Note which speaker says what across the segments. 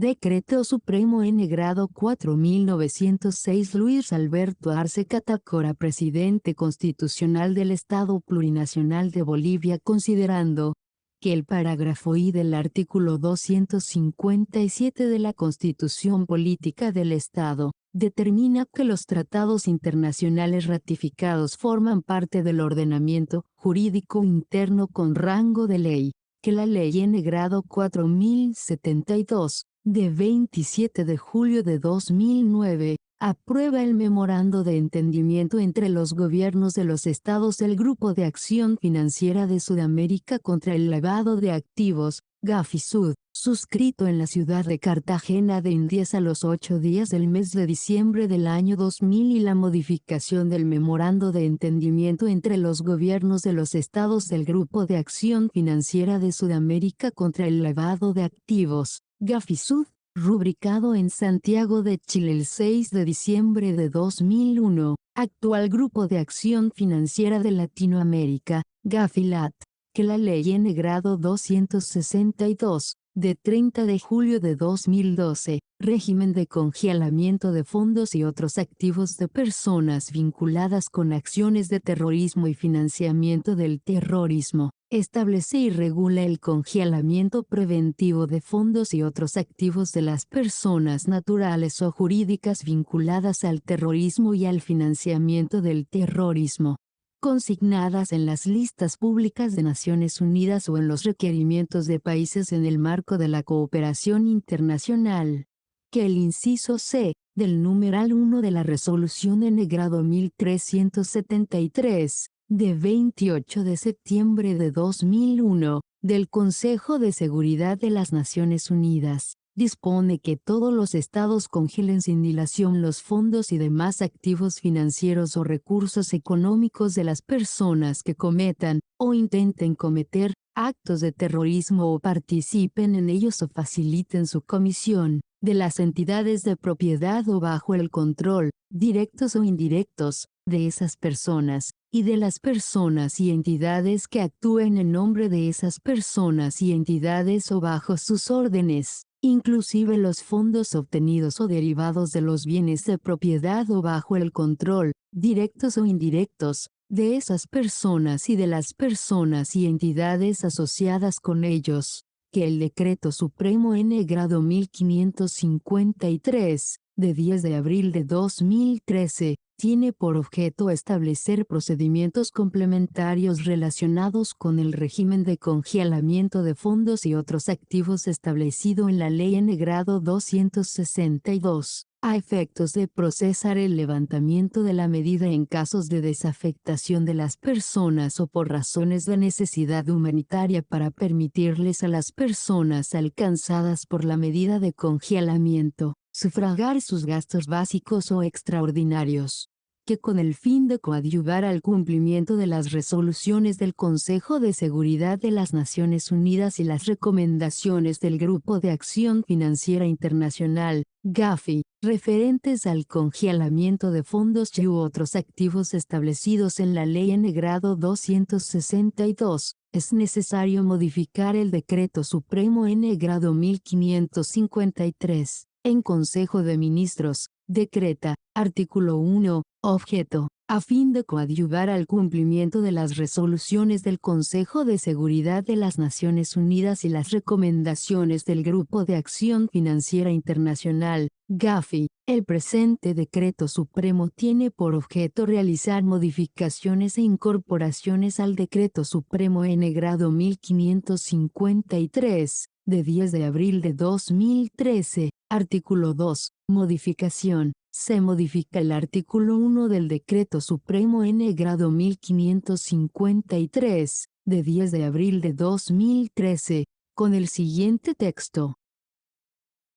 Speaker 1: Decreto Supremo N. Grado 4906. Luis Alberto Arce Catacora, presidente constitucional del Estado Plurinacional de Bolivia, considerando que el parágrafo I del artículo 257 de la Constitución Política del Estado determina que los tratados internacionales ratificados forman parte del ordenamiento jurídico interno con rango de ley, que la Ley N. Grado 4072, de 27 de julio de 2009, aprueba el memorando de entendimiento entre los gobiernos de los estados del Grupo de Acción Financiera de Sudamérica contra el Lavado de Activos, GAFI-Sud, suscrito en la ciudad de Cartagena de Indias a los 8 días del mes de diciembre del año 2000, y la modificación del memorando de entendimiento entre los gobiernos de los estados del Grupo de Acción Financiera de Sudamérica contra el Lavado de Activos, GAFI-Sud, rubricado en Santiago de Chile el 6 de diciembre de 2001, actual Grupo de Acción Financiera de Latinoamérica, GAFI-LAT, que la Ley N. Grado 262, de 30 de julio de 2012, régimen de congelamiento de fondos y otros activos de personas vinculadas con acciones de terrorismo y financiamiento del terrorismo, establece y regula el congelamiento preventivo de fondos y otros activos de las personas naturales o jurídicas vinculadas al terrorismo y al financiamiento del terrorismo, consignadas en las listas públicas de Naciones Unidas o en los requerimientos de países en el marco de la cooperación internacional. Que el inciso C, del numeral 1 de la Resolución N. Grado 1373, de 28 de septiembre de 2001, del Consejo de Seguridad de las Naciones Unidas, dispone que todos los estados congelen sin dilación los fondos y demás activos financieros o recursos económicos de las personas que cometan, o intenten cometer, actos de terrorismo o participen en ellos o faciliten su comisión, de las entidades de propiedad o bajo el control, directos o indirectos, de esas personas, y de las personas y entidades que actúen en nombre de esas personas y entidades o bajo sus órdenes, inclusive los fondos obtenidos o derivados de los bienes de propiedad o bajo el control, directos o indirectos, de esas personas y de las personas y entidades asociadas con ellos. Que el Decreto Supremo N. Grado 1553, de 10 de abril de 2013, tiene por objeto establecer procedimientos complementarios relacionados con el régimen de congelamiento de fondos y otros activos establecido en la Ley N. Grado 262, a efectos de procesar el levantamiento de la medida en casos de desafectación de las personas o por razones de necesidad humanitaria, para permitirles a las personas alcanzadas por la medida de congelamiento sufragar sus gastos básicos o extraordinarios. Que con el fin de coadyuvar al cumplimiento de las resoluciones del Consejo de Seguridad de las Naciones Unidas y las recomendaciones del Grupo de Acción Financiera Internacional, GAFI, referentes al congelamiento de fondos y u otros activos establecidos en la Ley N. Grado 262, es necesario modificar el Decreto Supremo N. Grado 1553. En Consejo de Ministros, decreta, artículo 1, objeto, a fin de coadyuvar al cumplimiento de las resoluciones del Consejo de Seguridad de las Naciones Unidas y las recomendaciones del Grupo de Acción Financiera Internacional, GAFI, el presente Decreto Supremo tiene por objeto realizar modificaciones e incorporaciones al Decreto Supremo N. Grado 1553, de 10 de abril de 2013, artículo 2, modificación. Se modifica el artículo 1 del Decreto Supremo N. Grado 1553, de 10 de abril de 2013, con el siguiente texto.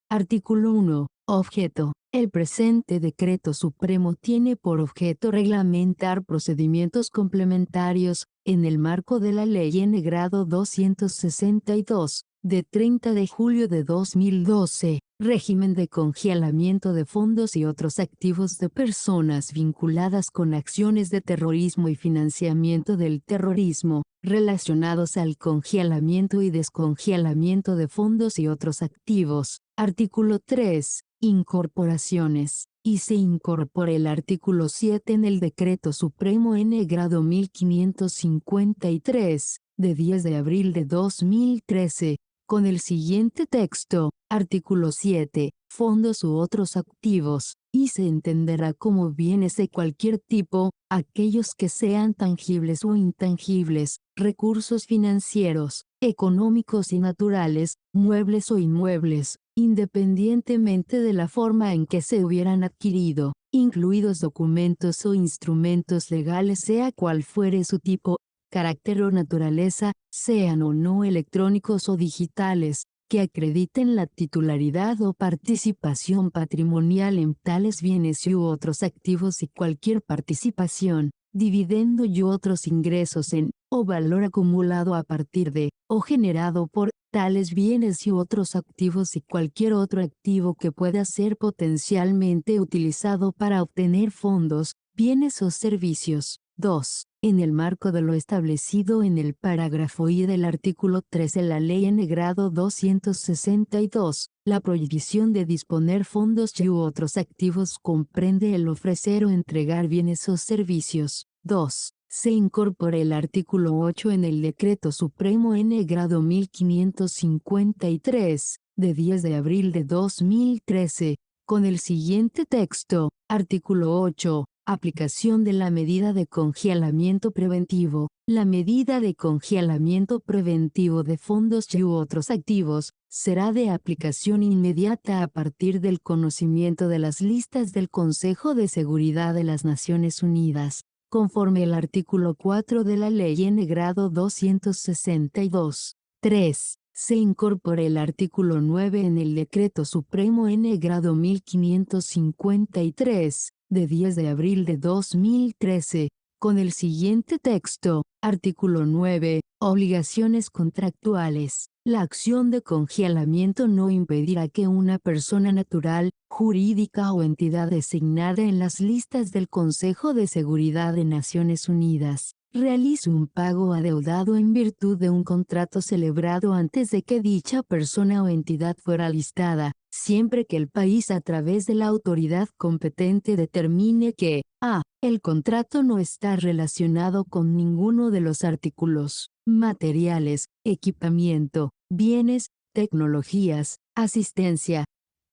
Speaker 1: Artículo 1. Objeto. El presente Decreto Supremo tiene por objeto reglamentar procedimientos complementarios, en el marco de la Ley N. Grado 262, de 30 de julio de 2012, régimen de congelamiento de fondos y otros activos de personas vinculadas con acciones de terrorismo y financiamiento del terrorismo, relacionados al congelamiento y descongelamiento de fondos y otros activos, Artículo 3. Incorporaciones. Y se incorpora el artículo 7 en el Decreto Supremo N. Grado 1553, de 10 de abril de 2013, con el siguiente texto: artículo 7. Fondos u otros activos, y se entenderá como bienes de cualquier tipo, aquellos que sean tangibles o intangibles, recursos financieros, económicos y naturales, muebles o inmuebles, independientemente de la forma en que se hubieran adquirido, incluidos documentos o instrumentos legales, sea cual fuere su tipo, carácter o naturaleza, sean o no electrónicos o digitales, que acrediten la titularidad o participación patrimonial en tales bienes u otros activos, y cualquier participación, dividendo y otros ingresos en, o valor acumulado a partir de, o generado por, tales bienes y otros activos, y cualquier otro activo que pueda ser potencialmente utilizado para obtener fondos, bienes o servicios. 2. En el marco de lo establecido en el parágrafo I del artículo 3 de la Ley N. Grado 262, la prohibición de disponer fondos u otros activos comprende el ofrecer o entregar bienes o servicios. 2. Se incorpora el artículo 8 en el Decreto Supremo N. Grado 1553, de 10 de abril de 2013, con el siguiente texto: artículo 8. Aplicación de la medida de congelamiento preventivo. La medida de congelamiento preventivo de fondos u otros activos será de aplicación inmediata a partir del conocimiento de las listas del Consejo de Seguridad de las Naciones Unidas, conforme al artículo 4 de la Ley N. Grado 262. 3. Se incorpora el artículo 9 en el Decreto Supremo N. Grado 1553, de 10 de abril de 2013, con el siguiente texto: artículo 9. Obligaciones contractuales. La acción de congelamiento no impedirá que una persona natural, jurídica o entidad designada en las listas del Consejo de Seguridad de Naciones Unidas realice un pago adeudado en virtud de un contrato celebrado antes de que dicha persona o entidad fuera listada, siempre que el país a través de la autoridad competente determine que a. El contrato no está relacionado con ninguno de los artículos, materiales, equipamiento, bienes, tecnologías, asistencia,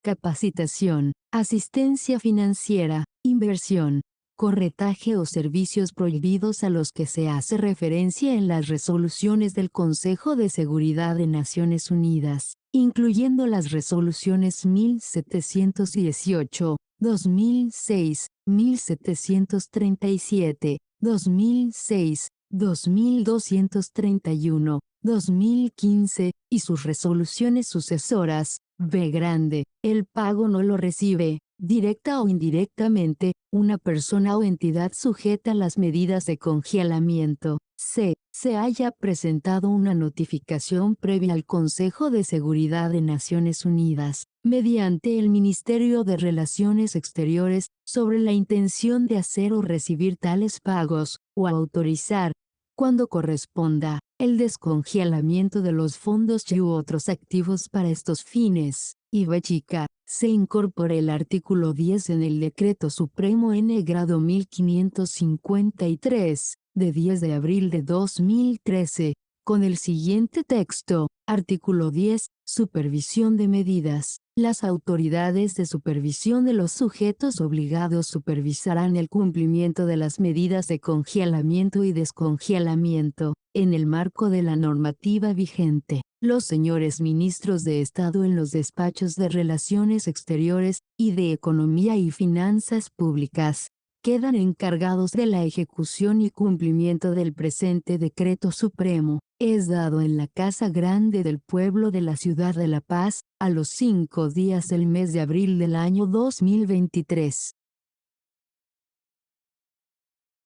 Speaker 1: capacitación, asistencia financiera, inversión, corretaje o servicios prohibidos a los que se hace referencia en las resoluciones del Consejo de Seguridad de Naciones Unidas, incluyendo las resoluciones 1718, 2006, 1737, 2006, 2231, 2015, y sus resoluciones sucesoras. B. Grande. El pago no lo recibe, directa o indirectamente, una persona o entidad sujeta a las medidas de congelamiento. C. Se haya presentado una notificación previa al Consejo de Seguridad de Naciones Unidas, mediante el Ministerio de Relaciones Exteriores, sobre la intención de hacer o recibir tales pagos, o autorizar, cuando corresponda, el descongelamiento de los fondos u otros activos para estos fines. Y B. Chica. Se incorpora el artículo 10 en el Decreto Supremo N. Grado 1553, de 10 de abril de 2013, con el siguiente texto: artículo 10. Supervisión de medidas. Las autoridades de supervisión de los sujetos obligados supervisarán el cumplimiento de las medidas de congelamiento y descongelamiento, en el marco de la normativa vigente. Los señores ministros de Estado en los despachos de Relaciones Exteriores y de Economía y Finanzas Públicas quedan encargados de la ejecución y cumplimiento del presente decreto supremo. Es dado en la Casa Grande del Pueblo de la Ciudad de La Paz, a los 5 días del mes de abril del año 2023.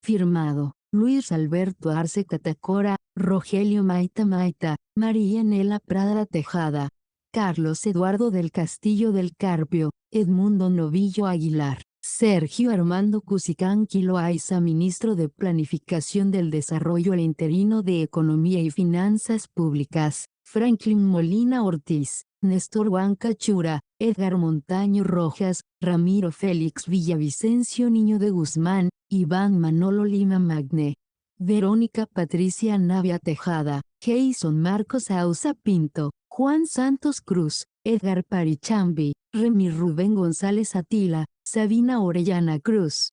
Speaker 1: Firmado: Luis Alberto Arce Catacora, Rogelio Maita Maita, María Nela Prada Tejada, Carlos Eduardo del Castillo del Carpio, Edmundo Novillo Aguilar, Sergio Armando Cusicanqui Loaiza, Ministro de Planificación del Desarrollo, el interino de Economía y Finanzas Públicas, Franklin Molina Ortiz, Néstor Huancachura, Edgar Montaño Rojas, Ramiro Félix Villavicencio Niño de Guzmán, Iván Manolo Lima Magne, Verónica Patricia Navia Tejada, Jason Marcos Ausa Pinto, Juan Santos Cruz, Edgar Parichambi, Remy Rubén González Atila, Sabina Orellana Cruz.